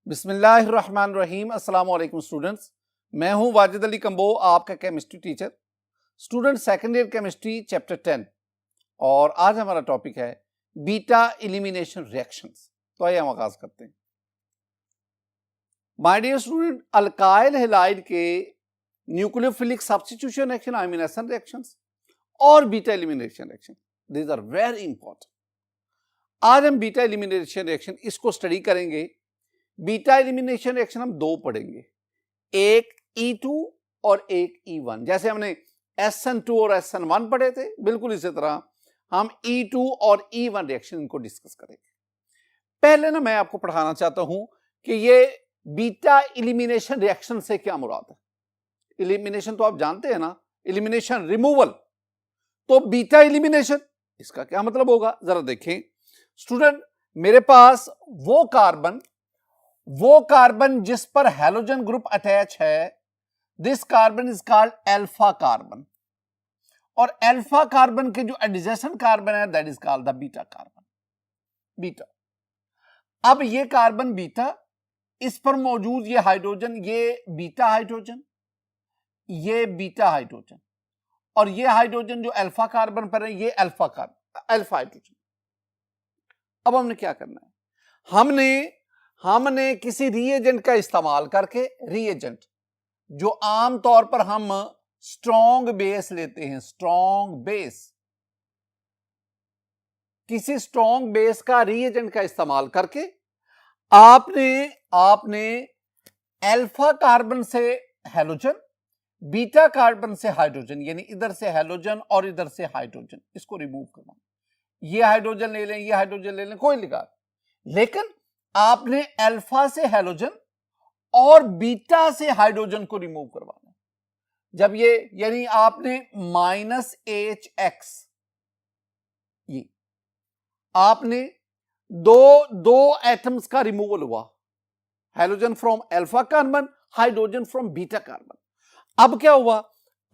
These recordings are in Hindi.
बिस्मिल्लाहिर्रहमानिर्रहीम। अस्सलाम वालेकुम स्टूडेंट्स, मैं हूं वाजिद अली कंबो, आपका chemistry teacher. Student second year chemistry chapter 10 और आज हमारा टॉपिक है बीटा एलिमिनेशन रिएक्शंस। तो आइए हम आगाज करते हैं। My dear student, alkyl halide के न्यूक्लियोफिलिक सब्स्टिट्यूशन रिएक्शन, आयनिनेशन रिएक्शंस और beta elimination reaction, these are very important. आज हम बीटा एलिमिनेशन रिएक्शन इसको स्टडी करेंगे। बीटा एलिमिनेशन रिएक्शन हम दो पढ़ेंगे, एक E2 और एक E1। जैसे हमने SN2 और SN1 पढ़े थे, बिल्कुल इसी तरह हम E2 और E1 रिएक्शन इनको डिस्कस करेंगे। पहले ना मैं आपको पढ़ाना चाहता हूं कि ये बीटा एलिमिनेशन रिएक्शन से क्या मुराद है। एलिमिनेशन तो आप जानते हैं ना, एलिमिनेशन रिमूवल। तो बीटा एलिमिनेशन इसका क्या मतलब होगा, जरा देखें स्टूडेंट। मेरे पास वो कार्बन जिस पर हैलोजन ग्रुप अटैच है, this carbon is called alpha carbon, और अल्फा कार्बन के जो एडजेसेंट कार्बन है that is called the beta carbon, beta. अब ये कार्बन बीटा, इस पर मौजूद ये हाइड्रोजन, ये बीटा हाइड्रोजन, ये बीटा हाइड्रोजन, और ये हाइड्रोजन जो अल्फा कार्बन पर है ये अल्फा हाइड्रोजन। अब हमने क्या करना है, हमने किसी रिएजेंट का इस्तेमाल करके, रिएजेंट जो आमतौर पर हम स्ट्रॉन्ग बेस लेते हैं, स्ट्रॉन्ग बेस, किसी स्ट्रॉन्ग बेस का रिएजेंट का इस्तेमाल करके आपने अल्फा कार्बन से हैलोजन, बीटा कार्बन से हाइड्रोजन, यानी इधर से हैलोजन और इधर से हाइड्रोजन, इसको रिमूव करना। ये हाइड्रोजन ले लें, ये हाइड्रोजन ले लें, कोई लिखा, लेकिन आपने अल्फा से हैलोजन और बीटा से हाइड्रोजन को रिमूव करवाना। जब ये, यानी आपने -HX, ये आपने दो एटम्स का रिमूवल हुआ, halogen from alpha carbon, hydrogen from beta carbon. अब क्या हुआ,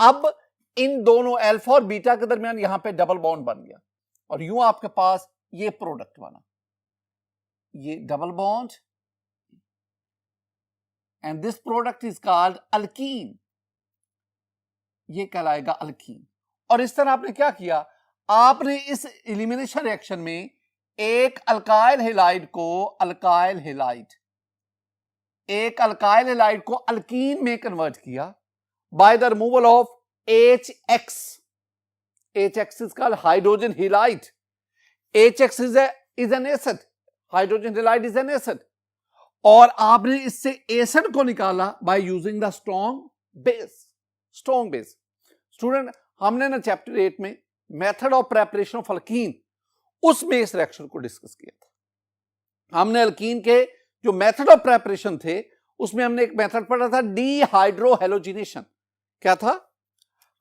अब इन दोनों अल्फा और बीटा के दरमियान यहां पे डबल बॉन्ड बन गया, और यूं आपके पास ये प्रोडक्ट बना, ये double bond, and this product is called alkyne, ये कहलाएगा अल्कीन। और इस तरह आपने क्या किया, आपने इस एलिमिनेशन रिएक्शन में एक अल्काइल हैलाइड को अल्कीन में कन्वर्ट किया by the removal of HX। HX is called hydrogen halide. HX is an acid. Hydrogen halide is an acid. और आपने इससे एसिड को निकाला by using the strong base. Student, हमने ना चैप्टर 8 में method of preparation of alkyne, उसमें इस रिएक्शन को डिस्कस किया था। हमने अल्कीन के जो मेथड ऑफ प्रेपरेशन थे उसमें हमने एक मेथड पढ़ा था, डीहाइड्रोहेलोजिनेशन। क्या था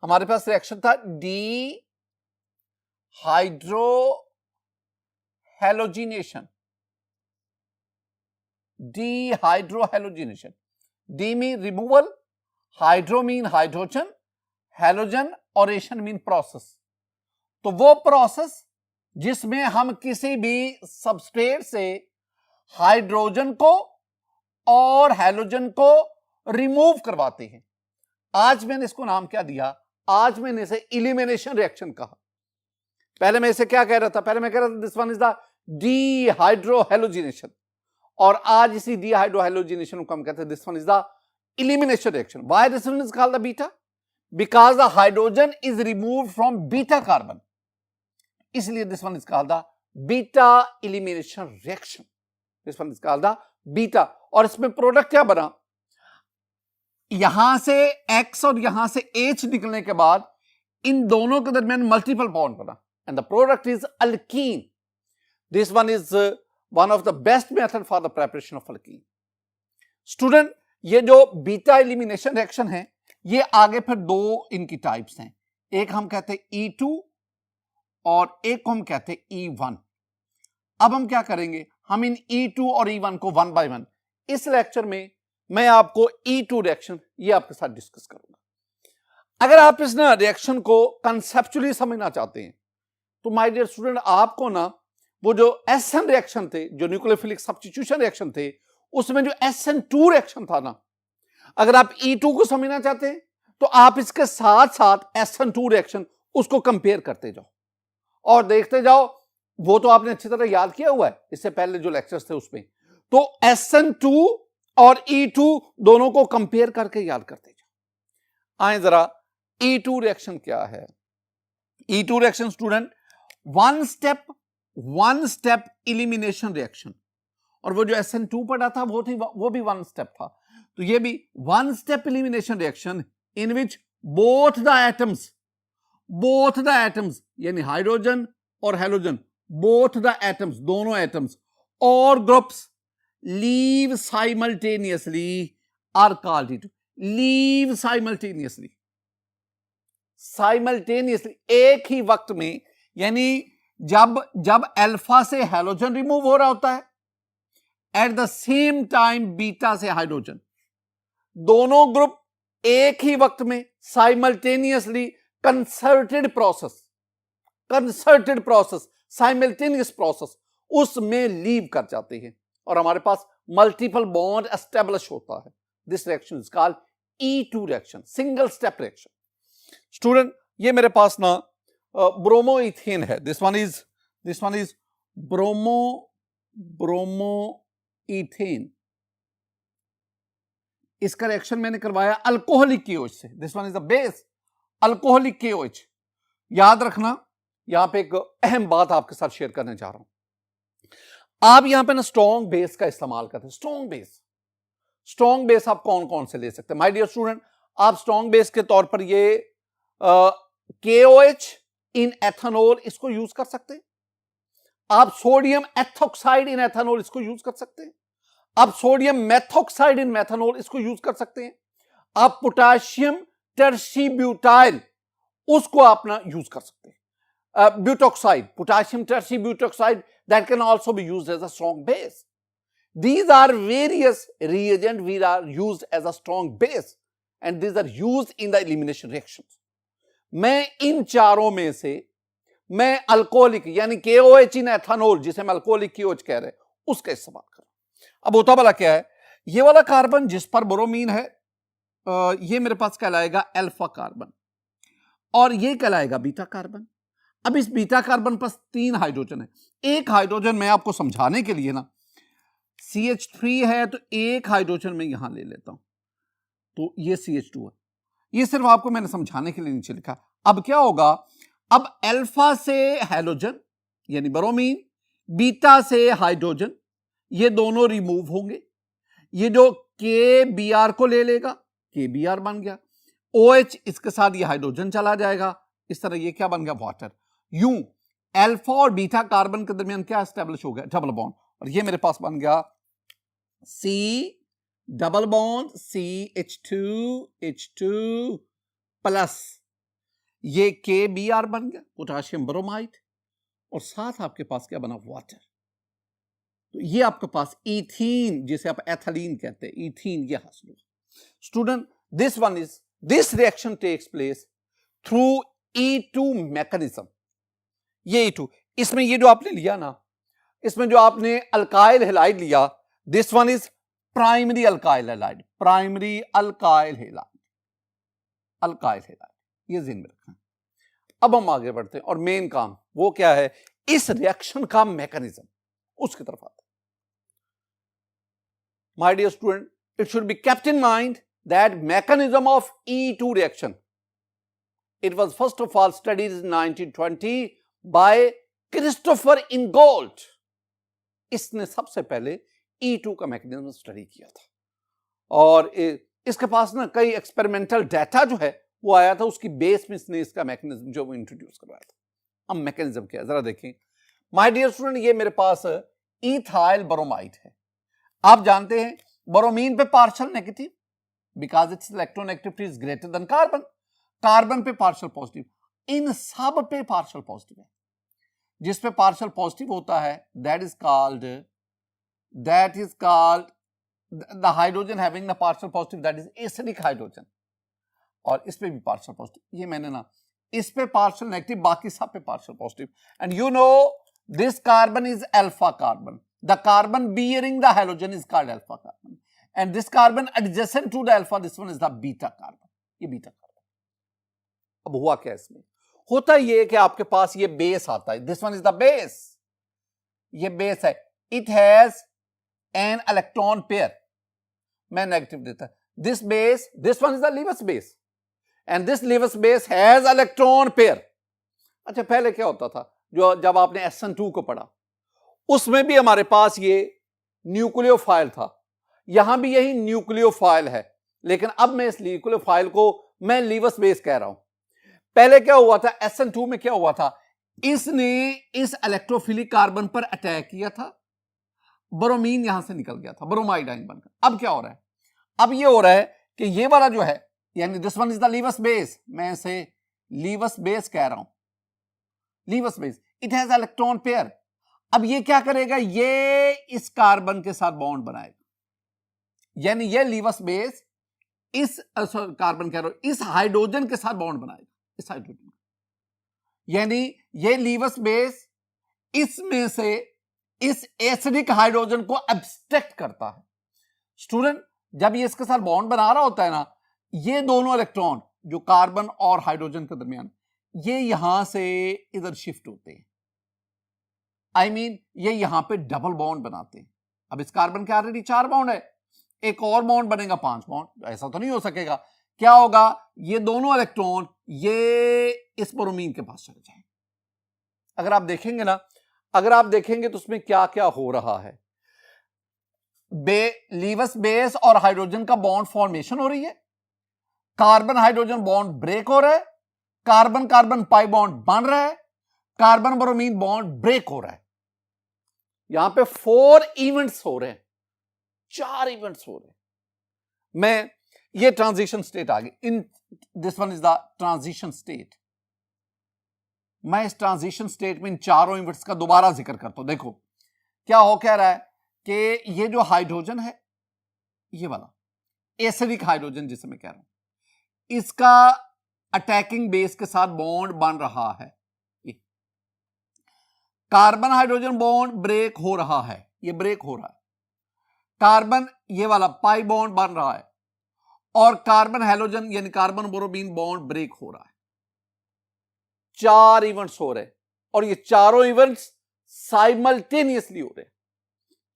हमारे पास रिएक्शन था, dehydrohalogenation. D mean removal, hydro mean hydrogen, halogen और एशन मीन प्रोसेस। तो वो प्रोसेस जिसमें हम किसी भी सबस्ट्रेट से हाइड्रोजन को और हैलोजन को रिमूव करवाते हैं। आज मैंने इसको नाम क्या दिया, आज मैंने इसे एलिमिनेशन रिएक्शन कहा। पहले मैं इसे क्या कह रहा था, पहले मैं कह रहा था this one is the dehydrohalogenation, और आज इसी डीहाइड्रोहेलोजिनेशन को हम कहते हैं this one is the elimination reaction. Why this one is called the beta, because the hydrogen is removed from beta carbon, इसलिए this one is called the beta elimination reaction. This one is called the beta. और इसमें प्रोडक्ट क्या बना, यहां से X और यहां से H निकलने के बाद इन दोनों के दरमियान मल्टीपल बॉन्ड बना, and the product is alkyne. This one is one of the best method for the preparation of alkyne. Student, ये जो बीटा एलिमिनेशन रिएक्शन है, ये आगे फिर दो इनकी टाइप्स हैं, एक हम कहते हैं E2 और एक को हम कहते हैं E1। अब हम क्या करेंगे, हम इन E2 और E1 को वन बाय वन इस लेक्चर में मैं आपको E2 रिएक्शन ये आपके साथ डिस्कस करूंगा। अगर आप इस ना रिएक्शन को कंसेप्चुअली समझना चाहते हैं तो माय डियर स्टूडेंट, आपको ना वो जो SN रिएक्शन थे, जो न्यूक्लियोफिलिक सब्स्टिट्यूशन रिएक्शन थे, उसमें जो SN2 रिएक्शन था ना, अगर आप E2 को समझना चाहते हैं तो आप इसके साथ साथ SN2 रिएक्शन उसको कंपेयर करते जाओ और देखते जाओ। वो तो आपने अच्छी तरह याद किया हुआ है इससे पहले जो लेक्चर्स थे उसमें। तो SN2 और E2 दोनों को कंपेयर करके याद करते जाओ। आए जरा E2 रिएक्शन क्या है। E2 reaction student one step elimination reaction, और वो जो SN2 पढ़ा था वो भी वन स्टेप था। तो ये भी one step elimination reaction in which both the atoms यानी हाइड्रोजन और हेलोजन, बोथ द एटम्स दोनों एटम्स और groups leave simultaneously are called it leave simultaneously एक ही वक्त में, यानी जब अल्फा से हेलोजन रिमूव हो रहा होता है, at the same time beta से हाइड्रोजन, दोनों ग्रुप एक ही वक्त में simultaneously concerted process simultaneous process उसमें लीव कर जाते हैं और हमारे पास मल्टीपल बॉन्ड एस्टेब्लिश होता है। This reaction is called E2 reaction, single step reaction. Student ये मेरे पास ना ब्रोमोइथेन है। This one is bromoethane. इसका रिएक्शन मैंने करवाया अल्कोहलिक KOH से। This one is the base alcoholic KOH। याद रखना, यहां पे एक अहम बात आपके साथ शेयर करने जा रहा हूं। आप यहां पे ना स्ट्रॉन्ग बेस का इस्तेमाल करते हैं। स्ट्रॉन्ग बेस आप कौन कौन से ले सकते हैं माय डियर स्टूडेंट? आप स्ट्रॉन्ग बेस के तौर पर ये KOH इन एथेनॉल इसको यूज कर सकते हैं। आप सोडियम एथोक्साइड इन एथेनॉल इसको यूज कर सकते हैं। आप सोडियम मेथोक्साइड इन मेथेनॉल इसको यूज कर सकते हैं। आप पोटाशियम टर्शीब्यूटाइल उसको अपना यूज कर सकते हैं। Butoxide, potassium tertbutoxide, that can also be used as a strong base. These are various reagents which are used as a strong base and these are used in the elimination reactions. मैं इन चारों में से मैं अल्कोहलिक यानी KOH इन एथेनॉल जिसे हम अल्कोहलिक KOH कह रहे हैं उसका इस्तेमाल कर रहा हूं। अब होता भला क्या है, ये वाला कार्बन जिस पर ब्रोमीन है ये मेरे पास कहलाएगा अल्फा कार्बन और ये कहलाएगा बीटा कार्बन। अब इस बीटा कार्बन पर 3 हाइड्रोजन है। एक हाइड्रोजन मैं आपको समझाने के लिए ना CH3 है तो एक हाइड्रोजन मैं यहां ले लेता हूं, तो ये CH2 है। ये सिर्फ आपको मैंने समझाने के लिए नीचे लिखा। अब क्या होगा, अब अल्फा से हेलोजन यानी ब्रोमीन, बीटा से हाइड्रोजन, ये दोनों रिमूव होंगे। ये जो KBr को ले लेगा, KBr बन गया। OH इसके साथ ये हाइड्रोजन चला जाएगा, इस तरह ये क्या बन गया, वाटर। यूं अल्फा और बीटा कार्बन के दरमियान क्या एस्टेब्लिश हो गया, डबल बॉन्ड, और ये मेरे पास बन गया C double bond CH2H2 plus ये KBr बन गया, पोटाशियम ब्रोमाइड, और साथ आपके पास क्या बना, वाटर। तो ये आपके पास इथीन जिसे आप एथिलीन कहते हैं, इथीन ये हासिल हुआ। Student this reaction takes place through E2 mechanism. ये E2, इसमें ये जो आपने लिया ना, इसमें जो आपने अल्काइल हैलाइड लिया, this one is primary alkyl halide, ये ज़हन में रखना। अब हम आगे बढ़ते हैं और मेन काम वो क्या है, इस रिएक्शन का मैकेनिज्म, उसकी तरफ आते हैं। My dear student, it should be kept in mind that mechanism of E2 reaction, it was first of all studied in 1920 by Christopher Ingold. इसने सबसे पहले E2 का मैकेनिज्म स्टडी किया था और इसके पास ना कई एक्सपेरिमेंटल डाटा जो है वो आया था, उसकी बेस में इसने इसका मैकेनिज्म जो वो इंट्रोड्यूस करवाया था। अब मैकेनिज्म क्या है जरा देखें माय डियर स्टूडेंट। ये मेरे पास इथाइल ब्रोमाइड है। आप जानते हैं ब्रोमीन पे partial negative because it's electronegativity is greater than carbon, carbon पे पार्शियल पॉजिटिव, इन सब पे पार्शियल पॉजिटिव है। जिस पे पार्शियल पॉजिटिव होता है that is called the hydrogen having the partial positive, that is acidic hydrogen. और इस पे भी पार्शियल पॉजिटिव, ये मैंने ना इस पे पार्शियल नेगेटिव, बाकी सब पे partial positive. And you know this carbon is alpha carbon, The carbon bearing the halogen is called alpha carbon. And this carbon adjacent to the alpha, this one is the beta carbon. ये बीटा कार्बन. अब हुआ क्या इसमें? होता ये कि आपके पास ये बेस आता है. This one is the base. ये बेस है. It has an electron pair. मैं नेगेटिव देता. This base, this one is the Lewis base. And this Lewis base has electron pair. अच्छा, पहले क्या होता था? जो जब आपने SN2 को पढ़ा, उसमें भी हमारे पास ये न्यूक्लियोफाइल था. यहां भी यही न्यूक्लियोफाइल है, लेकिन अब मैं इस न्यूक्लियोफाइल को मैं लीवस बेस कह रहा हूं. पहले क्या हुआ था? SN2 में क्या हुआ था? इसने इस इलेक्ट्रोफिलिक कार्बन पर अटैक किया था, ब्रोमीन यहां से निकल गया था, ब्रोमाइड आयन बनकर. अब क्या हो रहा है? अब ये हो रहा है कि ये वाला जो है, यानी this one is the Lewis base, मैं इसे लीवस बेस कह रहा हूं. Lewis base, it has electron pair. अब ये क्या करेगा? ये इस कार्बन के साथ बॉन्ड बनाएगा, यानी ये लीवस बेस इस कार्बन कह रहा हूं, इस हाइड्रोजन के साथ बॉन्ड बनाएगा, इस हाइड्रोजन. यानी ये लीवस बेस इसमें से इस एसिडिक हाइड्रोजन को एब्स्ट्रैक्ट करता है. स्टूडेंट, जब ये इसके साथ बॉन्ड बना रहा होता है ना, ये दोनों इलेक्ट्रॉन जो कार्बन और हाइड्रोजन के दरमियान, ये यहां से इधर शिफ्ट होते हैं. I mean, ये यहां पे डबल बॉन्ड बनाते हैं. अब इस कार्बन के ऑलरेडी 4 बॉन्ड है, एक और बॉन्ड बनेगा 5 बॉन्ड. ऐसा तो नहीं हो सकेगा. क्या होगा? ये दोनों इलेक्ट्रॉन ये इस ब्रोमीन के पास चले जाएंगे. अगर आप देखेंगे ना, अगर आप देखेंगे तो उसमें क्या क्या हो रहा है. लीवस बेस और हाइड्रोजन का बॉन्ड फॉर्मेशन हो रही है, कार्बन हाइड्रोजन बॉन्ड ब्रेक हो रहा है, कार्बन कार्बन पाई बॉन्ड बन रहा है, कार्बन ब्रोमीन बॉन्ड ब्रेक हो रहा है. यहां पे 4 इवेंट्स हो रहे हैं, 4 इवेंट्स हो रहे हैं. मैं ये ट्रांजिशन स्टेट आ गई. In this one is the transition state. मैं इस ट्रांजिशन स्टेट में इन चारों इवेंट्स का दोबारा जिक्र करता हूं. देखो क्या हो कह रहा है कि ये जो हाइड्रोजन है, ये वाला एसिडिक हाइड्रोजन जिसे मैं कह रहा हूं, इसका अटैकिंग बेस के साथ बॉन्ड बन रहा है. कार्बन हाइड्रोजन बॉन्ड ब्रेक हो रहा है, ये ब्रेक हो रहा है. कार्बन ये वाला पाई बॉन्ड बन रहा है, और कार्बन हाइड्रोजन यानी कार्बन ब्रोमीन बॉन्ड ब्रेक हो रहा है. 4 इवेंट्स हो रहे हैं, और ये चारों इवेंट्स साइमल्टेनियसली हो रहे हैं,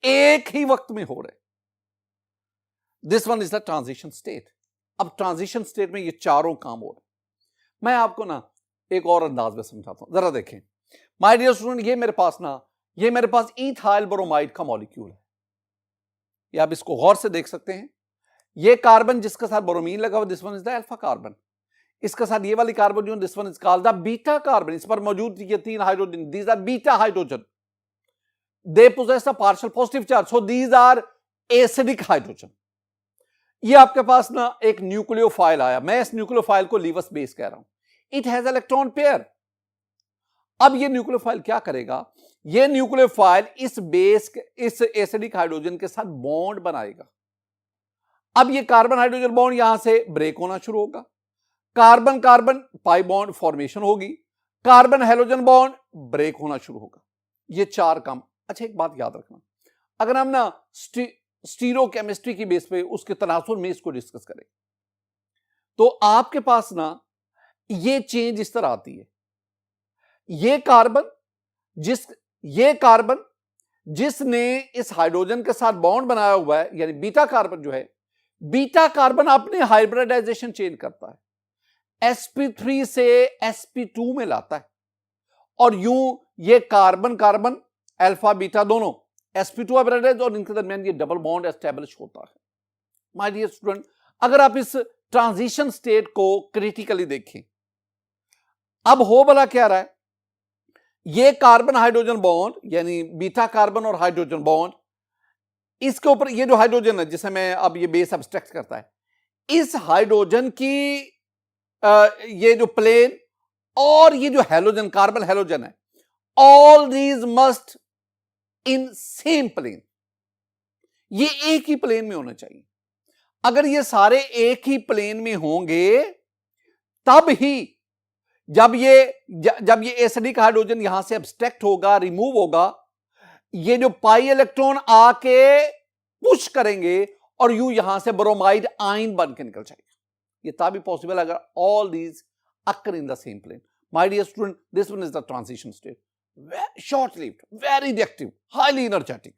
एक ही वक्त में हो रहे. This one is the transition state. अब ट्रांजिशन स्टेट में ये चारों काम हो रहे. मैं आपको ना एक और अंदाज में समझाता हूं, जरा देखें. माय डियर स्टूडेंट, ये मेरे पास इथाइल ब्रोमाइड का मॉलिक्यूल है. ये आप इसको गौर से देख सकते हैं. ये कार्बन जिसके साथ ब्रोमीन लगा हुआ, this one is the alpha carbon. इसके साथ ये वाली कार्बन जो, this one is called the beta carbon. इस पर मौजूद ये 3 hydrogen, these are beta hydrogen. They possess a partial positive charge, so these are acidic hydrogen. ये आपके पास ना एक न्यूक्लियोफाइल आया, मैं इस न्यूक्लियोफाइल को लीवस बेस कह रहा हूं. It has electron pair. अब ये न्यूक्लियोफाइल क्या करेगा? ये न्यूक्लियोफाइल इस बेस, इस एसिडिक हाइड्रोजन के साथ बॉन्ड बनाएगा. अब ये कार्बन हाइड्रोजन बॉन्ड यहां से ब्रेक होना शुरू होगा, carbon carbon pi bond formation होगी, कार्बन हाइड्रोजन बॉन्ड ब्रेक होना शुरू होगा. ये 4 काम. अच्छा, एक बात याद रखना, अगर हम ना स्टीरियोकेमिस्ट्री की बेस पे उसके तनासुर में इसको डिस्कस करें, तो आपके पास ना ये चेंज इस तरह आती है. ये कार्बन जिसने इस हाइड्रोजन के साथ बॉन्ड बनाया हुआ है, यानी बीटा कार्बन जो है, बीटा कार्बन अपने हाइब्रिडाइजेशन चेंज करता है, sp3 से sp2 में लाता है, और यूं ये कार्बन कार्बन अल्फा बीटा दोनों sp2 हाइब्रिडाइज, और इनके दरमियान ये डबल बॉन्ड एस्टेब्लिश होता है. माय डियर स्टूडेंट, अगर आप इस ट्रांजिशन स्टेट को क्रिटिकली देखें, अब हो भला क्या रहा है? ये कार्बन हाइड्रोजन बॉन्ड यानी बीटा कार्बन और हाइड्रोजन बॉन्ड, इसके ऊपर ये जो हाइड्रोजन है जिसे मैं अब ये बेस एब्स्ट्रैक्ट करता है, इस हाइड्रोजन की ये जो प्लेन और ये जो हैलोजन कार्बन हैलोजन है, all these must in same plane. ये एक ही प्लेन में होना चाहिए. अगर ये सारे एक ही प्लेन में होंगे, तब ही जब ये एसिडिक हाइड्रोजन यहां से एब्स्ट्रैक्ट होगा, रिमूव होगा, ये जो पाई इलेक्ट्रॉन आके पुश करेंगे और यू यहां से ब्रोमाइड आयन बन के निकल जाएगा। ये तभी पॉसिबल अगर all these occur in the same plane. My dear student, this one is the transition state, short lived, very reactive, highly energetic.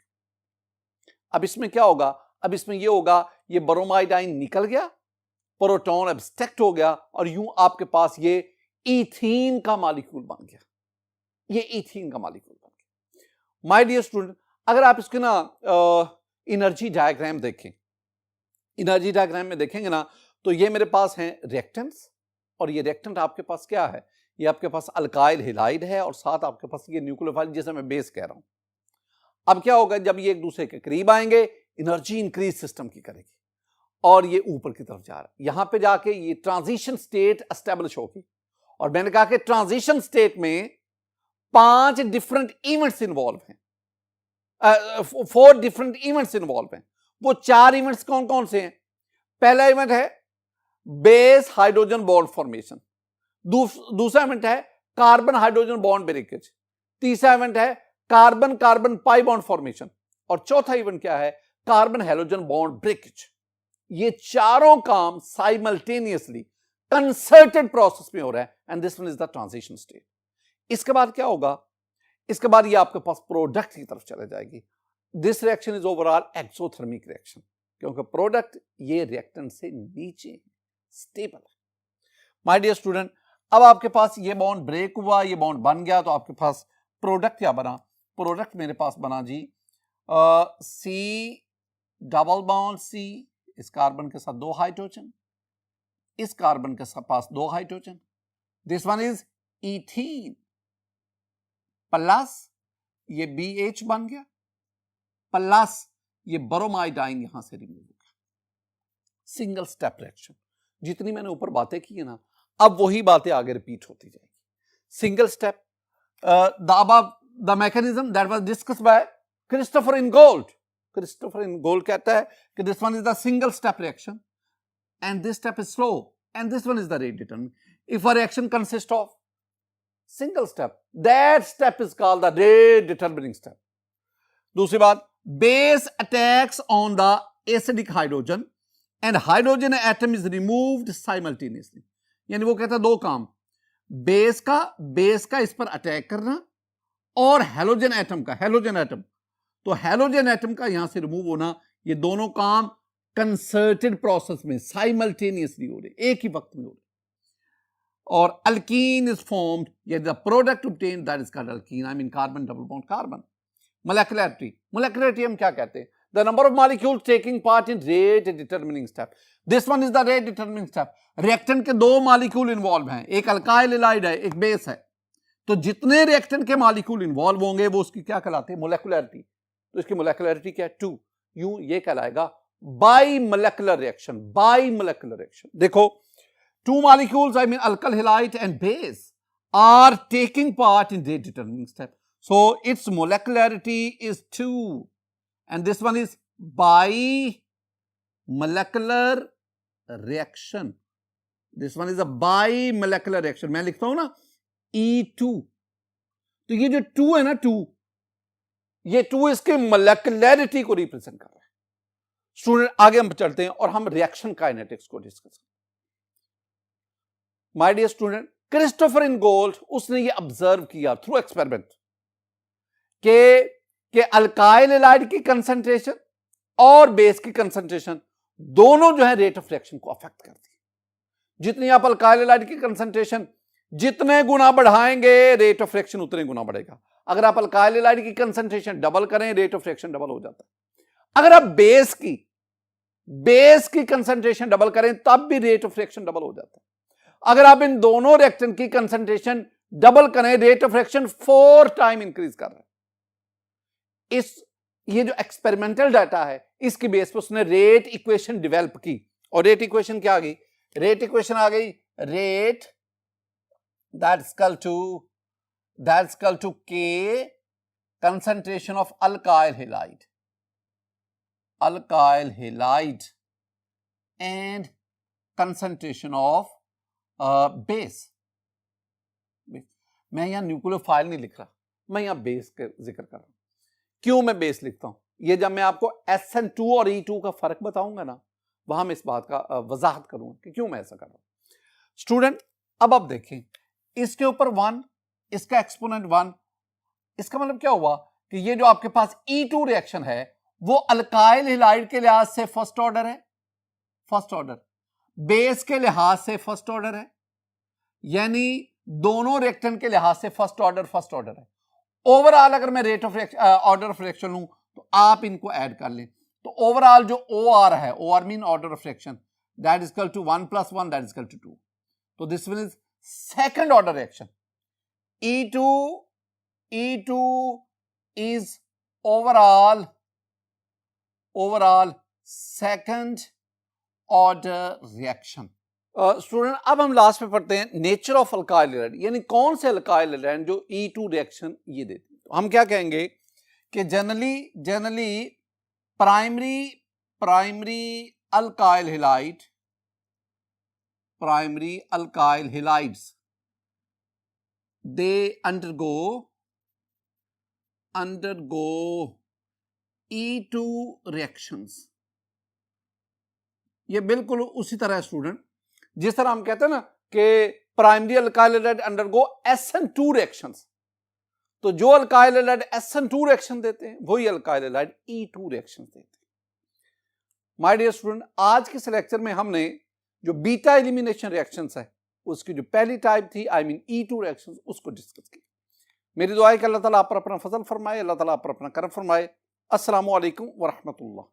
अब इसमें क्या होगा, अब इसमें ये होगा, ये ब्रोमाइड आयन निकल गया, प्रोटॉन एब्स्ट्रैक्ट हो गया और यूं आपके पास ये ईथीन का मॉलिक्यूल बन गया, ये ईथीन का मॉलिक्यूल बन गया। माय डियर स्टूडेंट, अगर आप इसके ना एनर्जी डायग्राम देखें, एनर्जी डायग्राम में देखेंगे ना, तो ये मेरे पास हैं रिएक्टेंट्स और ये रिएक्टेंट आपके पास क्या है, ये आपके पास अल्काइल हैलाइड है और साथ आपके पास ये न्यूक्लियोफाइल जिसे मैं बेस कह रहा हूं। अब क्या होगा, जब ये एक दूसरे के करीब आएंगे एनर्जी इंक्रीज सिस्टम की करेगी और ये ऊपर की तरफ जा रहा है, यहां पे जाके ये ट्रांजिशन स्टेट एस्टेब्लिश होगी। और मैंने कहा कि ट्रांजिशन स्टेट में 5 डिफरेंट इवेंट्स इन्वॉल्व हैं, 4 डिफरेंट इवेंट्स इन्वॉल्व हैं। वो 4 इवेंट्स कौन कौन से हैं? पहला इवेंट है बेस हाइड्रोजन बॉन्ड फॉर्मेशन, दूसरा इवेंट है कार्बन हाइड्रोजन बॉन्ड ब्रेकेज, तीसरा इवेंट है carbon carbon pi bond formation और चौथा इवेंट क्या है, कार्बन हैलोजन बॉन्ड ब्रेकेज। ये चारों काम साइमल्टेनियसली कंसर्टेड प्रोसेस में हो रहा है and this one is the transition state. इसके बाद क्या होगा, इसके बाद ये आपके पास प्रोडक्ट की तरफ चले जाएगी। This reaction is overall exothermic reaction, क्योंकि प्रोडक्ट ये रिएक्टेंट से नीचे स्टेबल है। माय डियर स्टूडेंट, अब आपके पास ये बॉन्ड ब्रेक हुआ, ये बॉन्ड बन गया, तो आपके पास प्रोडक्ट क्या बना, प्रोडक्ट मेरे पास बना जी सी डबल बॉन्ड सी, इस कार्बन के साथ 2 हाइड्रोजन, इस कार्बन के पास 2 hydrogen, this one is ethene plus ये BH बन गया प्लस ये ब्रोमाइड आयन यहां से रिमूव हो गया। Single step reaction. जितनी मैंने ऊपर बातें की है ना, अब वही बातें आगे रिपीट होती जाएगी। Single step, the mechanism that was discussed by Christopher Ingold. Christopher Ingold कहता है कि this one is the single step reaction and this step is slow and this one is the rate determinant. If a reaction consists of single step, that step is called the rate determining step. दूसरी बात, base attacks on the acidic hydrogen and hydrogen atom is removed simultaneously. यानी वो कहता है 2 काम, बेस का इस पर अटैक करना और हैलोजन एटम का, हैलोजन एटम, तो हैलोजन एटम का यहां से रिमूव होना, ये दोनों काम कंसर्टेड प्रोसेस में साइमल्टेनियसली हो रहे, एक ही वक्त में हो रहे। और अल्कीन इज फॉर्म्ड, ये the product obtained that is called alkene, I mean carbon double bond carbon. Molecularity हम क्या कहते हैं, the number of molecules taking part in rate determining step. This one is the rate determining step. Reactant के 2 मॉलिक्यूल इन्वॉल्व हैं, एक अल्काइल हैलाइड है, एक बेस है, तो जितने रिएक्टेंट के मॉलिक्यूल इन्वॉल्व होंगे वो उसकी क्या कहलाते हैं, मोलेकुलरिटी। तो इसकी मोलेकुलरिटी क्या है, 2, यूं ये कहलाएगा by molecular reaction, by molecular reaction. देखो 2 molecules, I mean alkyl halide and base, are taking part in rate determining step. So its molecularity is 2 and this one is bimolecular reaction. This one is a bimolecular reaction. मैं लिखता हूं ना E2, तो ये जो 2 है ना, 2, ये 2 इसके मोलेकुलरिटी को रिप्रेजेंट कर रहा है। स्टूडेंट आगे हम चलते हैं और हम रिएक्शन काइनेटिक्स को डिस्कस करें। माय डियर स्टूडेंट, क्रिस्टोफर इनगोल्ड उसने ये ऑब्जर्व किया थ्रू एक्सपेरिमेंट के अल्काइल हैलाइड की कंसंट्रेशन और बेस की कंसंट्रेशन दोनों जो है रेट ऑफ रिएक्शन को अफेक्ट करती है। जितनी आप अल्काइल हैलाइड की कंसंट्रेशन जितने गुना बढ़ाएंगे रेट ऑफ रिएक्शन उतने गुना बढ़ेगा। अगर आप अल्काइल हैलाइड की कंसंट्रेशन डबल करें रेट ऑफ रिएक्शन डबल हो जाता है। अगर आप बेस की कंसंट्रेशन डबल करें तब भी रेट ऑफ रिएक्शन डबल हो जाता है। अगर आप इन दोनों रिएक्टेंट की कंसंट्रेशन डबल करें rate of reaction 4 time increase कर रहा है। ये जो एक्सपेरिमेंटल डाटा है इसकी बेस पर उसने रेट इक्वेशन डेवलप की और रेट इक्वेशन क्या आ गई, रेट इक्वेशन आ गई, रेट दैट्स इक्वल टू के concentration of alkyl halide and concentration of base. मैं यहां न्यूक्लियोफाइल नहीं लिख रहा, मैं यहां बेस का जिक्र कर रहा हूं। क्यों मैं बेस लिखता हूं, ये जब मैं आपको SN2 और E2 का फर्क बताऊंगा ना, वहां मैं इस बात का वजाहत करूंगा कि क्यों मैं ऐसा कर रहा हूं। स्टूडेंट अब आप देखें, इसके ऊपर 1, इसका एक्सपोनेंट 1, इसका मतलब क्या हुआ कि ये जो आपके पास E2 रिएक्शन है वो अल्काइल हैलाइड के लिहाज से फर्स्ट ऑर्डर है, फर्स्ट ऑर्डर, बेस के लिहाज से फर्स्ट ऑर्डर है, यानी दोनों रिएक्टेंट के लिहाज से फर्स्ट ऑर्डर है। ओवरऑल अगर मैं rate of order of reaction लूं तो आप इनको ऐड कर लें, तो ओवरऑल जो OR है, OR mean order of reaction, that is equal to 1 + 1 that is equal to 2। तो this one is second order reaction. E2 is overall second order reaction। Student अब हम लास्ट में पढ़ते हैं नेचर ऑफ अल्काइल हैलाइड, यानी कौन से अल्काइल हैलाइड जो E2 रिएक्शन ये देते हैं। तो हम क्या कहेंगे कि generally primary alkyl halides they undergo E2 reactions। ये बिल्कुल उसी तरह स्टूडेंट जिस तरह हम कहते हैं ना कि primary alkyl halide undergo SN2 reactions, तो जो अल्काइल हैलाइड SN2 रिएक्शन देते हैं वही अल्काइल हैलाइड E2 रिएक्शन देते हैं। माय डियर स्टूडेंट, आज के इस लेक्चर में हमने जो बीटा एलिमिनेशन रिएक्शंस है उसकी जो पहली टाइप थी E2 रिएक्शंस उसको डिस्कस की। मेरी दुआ है कि अल्लाह ताला आप पर अपना फजल फरमाए, अल्लाह ताला आप पर अपना करम फरमाए। अस्सलामु अलैकुम व रहमतुल्लाह।